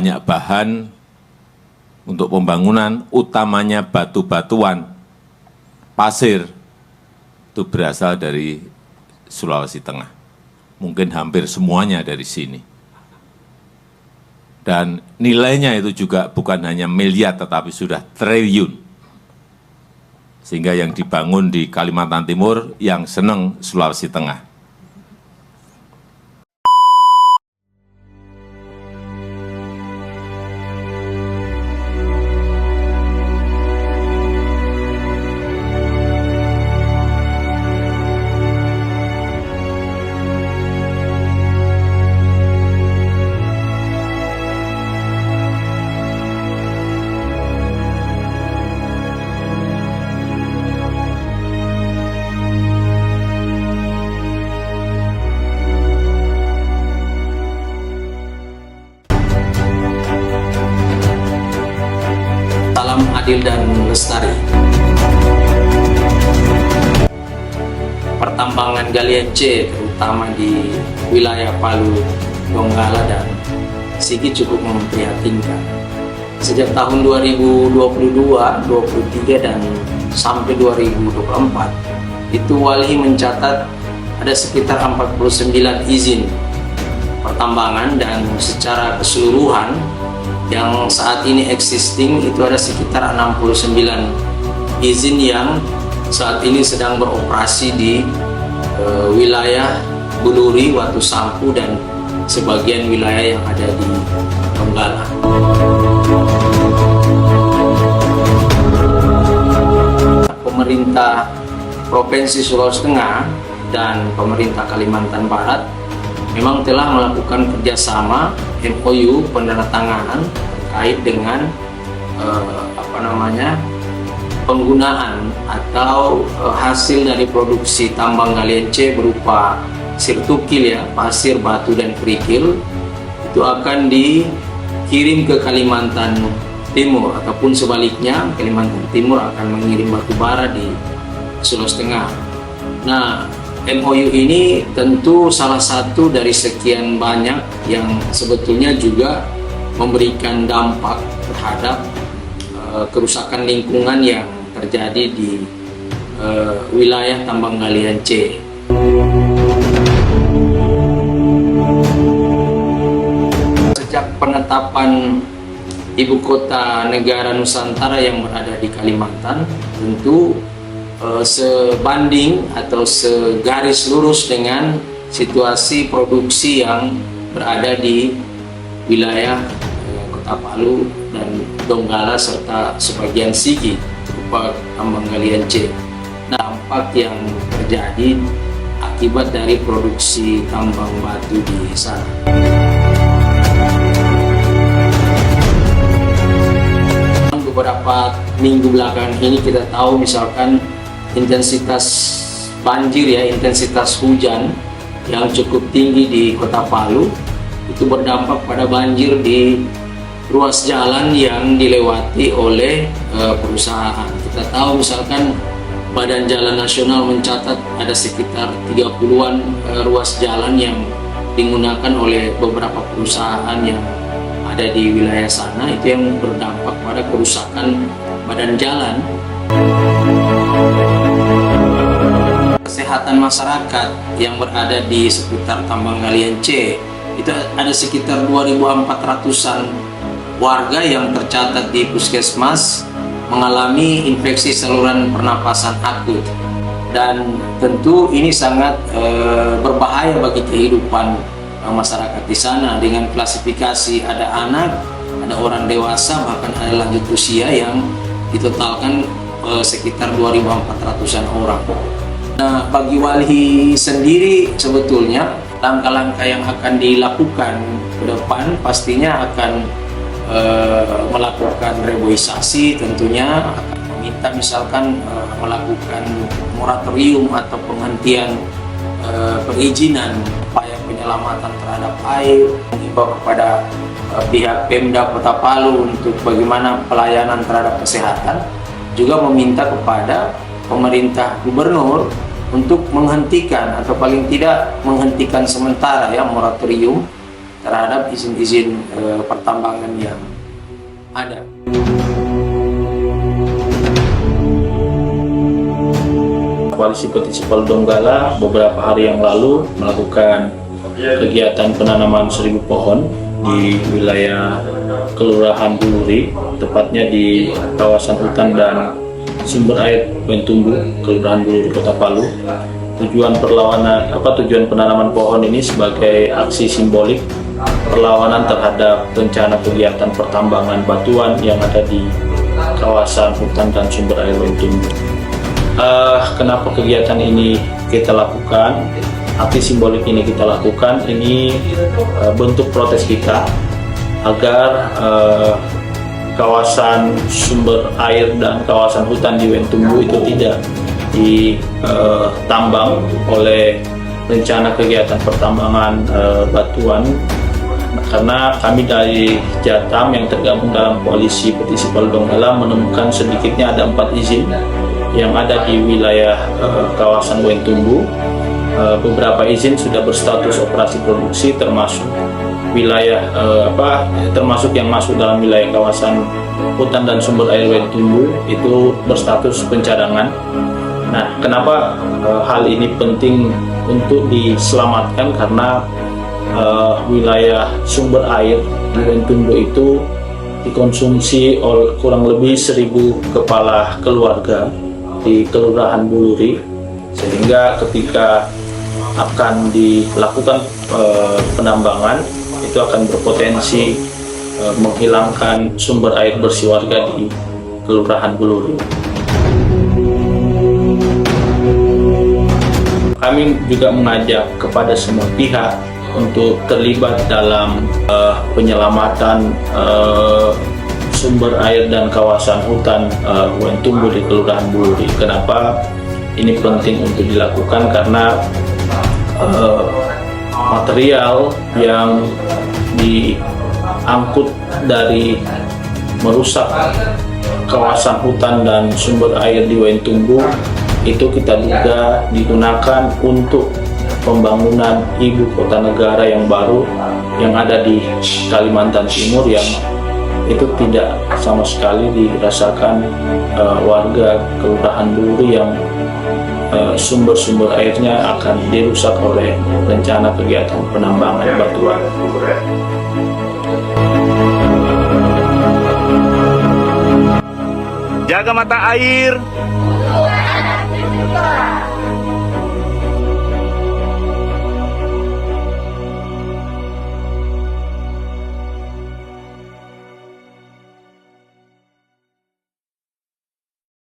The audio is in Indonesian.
banyak bahan untuk pembangunan, utamanya batu-batuan, pasir, itu berasal dari Sulawesi Tengah. Mungkin hampir semuanya dari sini. Dan nilainya itu juga bukan hanya miliar, tetapi sudah triliun. Sehingga yang dibangun di Kalimantan Timur, yang senang Sulawesi Tengah. Adil dan lestari. Pertambangan galian C terutama di wilayah Palu, Donggala dan Sigi cukup memprihatinkan. Sejak tahun 2022, 2023 dan sampai 2024 itu Walhi mencatat ada sekitar 49 izin pertambangan, dan secara keseluruhan yang saat ini existing itu ada sekitar 69 izin yang saat ini sedang beroperasi di wilayah Buluri, Watu Sampu, dan sebagian wilayah yang ada di Donggala. Pemerintah Provinsi Sulawesi Tengah dan pemerintah Kalimantan Barat memang telah melakukan kerjasama MOU penandatanganan terkait dengan penggunaan atau hasil dari produksi tambang galian C berupa sirtukil, ya, pasir, batu, dan kerikil, itu akan dikirim ke Kalimantan Timur, ataupun sebaliknya Kalimantan Timur akan mengirim batu bara di Sulawesi Tengah. Nah, MOU ini tentu salah satu dari sekian banyak yang sebetulnya juga memberikan dampak terhadap kerusakan lingkungan yang terjadi di wilayah tambang galian C. Sejak penetapan ibu kota negara Nusantara yang berada di Kalimantan, tentu sebanding atau segaris lurus dengan situasi produksi yang berada di wilayah Kota Palu dan Donggala serta sebagian Sigi berupa tambang galian C. Dampak yang terjadi akibat dari produksi tambang batu di sana. Beberapa minggu belakangan ini kita tahu misalkan intensitas banjir, ya, intensitas hujan yang cukup tinggi di Kota Palu itu berdampak pada banjir di ruas jalan yang dilewati oleh perusahaan. Kita tahu misalkan Badan Jalan Nasional mencatat ada sekitar 30-an ruas jalan yang digunakan oleh beberapa perusahaan yang ada di wilayah sana, itu yang berdampak pada kerusakan badan jalan. Kesehatan masyarakat yang berada di sekitar tambang galian C itu ada sekitar 2.400-an warga yang tercatat di puskesmas mengalami infeksi saluran pernapasan akut, dan tentu ini sangat berbahaya bagi kehidupan masyarakat di sana dengan klasifikasi ada anak, ada orang dewasa, bahkan ada lanjut usia yang ditotalkan sekitar 2.400-an orang. Nah, bagi Walhi sendiri sebetulnya langkah-langkah yang akan dilakukan ke depan pastinya akan melakukan reboisasi, tentunya akan meminta misalkan melakukan moratorium atau penghentian perizinan upaya penyelamatan terhadap air, mengimbau kepada pihak Pemda Kota Palu untuk bagaimana pelayanan terhadap kesehatan, juga meminta kepada pemerintah gubernur untuk menghentikan atau paling tidak menghentikan sementara, ya, moratorium terhadap izin-izin pertambangan yang ada. Koalisi Petisi Palu Donggala beberapa hari yang lalu melakukan kegiatan penanaman 1000 pohon di wilayah Kelurahan Buluri, tepatnya di kawasan hutan dan sumber air Wentumbu, Kelurahan Buluri, Kota Palu. Tujuan penanaman pohon ini sebagai aksi simbolik perlawanan terhadap rencana kegiatan pertambangan batuan yang ada di kawasan hutan dan sumber air Wentumbu. Kenapa kegiatan ini kita lakukan? Aksi simbolik ini kita lakukan, ini bentuk protes kita agar kawasan sumber air dan kawasan hutan di Wentumbu itu tidak ditambang oleh rencana kegiatan pertambangan batuan, karena kami dari Jatam yang tergabung dalam Koalisi Petisi Palu Donggala menemukan sedikitnya ada 4 izin yang ada di wilayah kawasan Wentumbu. Beberapa izin sudah berstatus operasi produksi, termasuk wilayah termasuk yang masuk dalam wilayah kawasan hutan dan sumber air Wentumbu itu berstatus pencadangan. Nah, kenapa hal ini penting untuk diselamatkan? Karena wilayah sumber air di Wentumbu itu dikonsumsi oleh kurang lebih 1000 kepala keluarga di Kelurahan Buluri, sehingga ketika akan dilakukan penambangan itu akan berpotensi menghilangkan sumber air bersih warga di Kelurahan Buluri. Kami juga mengajak kepada semua pihak untuk terlibat dalam penyelamatan sumber air dan kawasan hutan Wentumbu di Kelurahan Buluri. Kenapa ini penting untuk dilakukan? Karena material yang diangkut dari merusak kawasan hutan dan sumber air di Wentumbu itu kita duga digunakan untuk pembangunan ibu kota negara yang baru yang ada di Kalimantan Timur, yang itu tidak sama sekali dirasakan warga Kelurahan Buluri yang sumber-sumber airnya akan dirusak oleh rencana kegiatan penambangan batuan. Jaga mata air.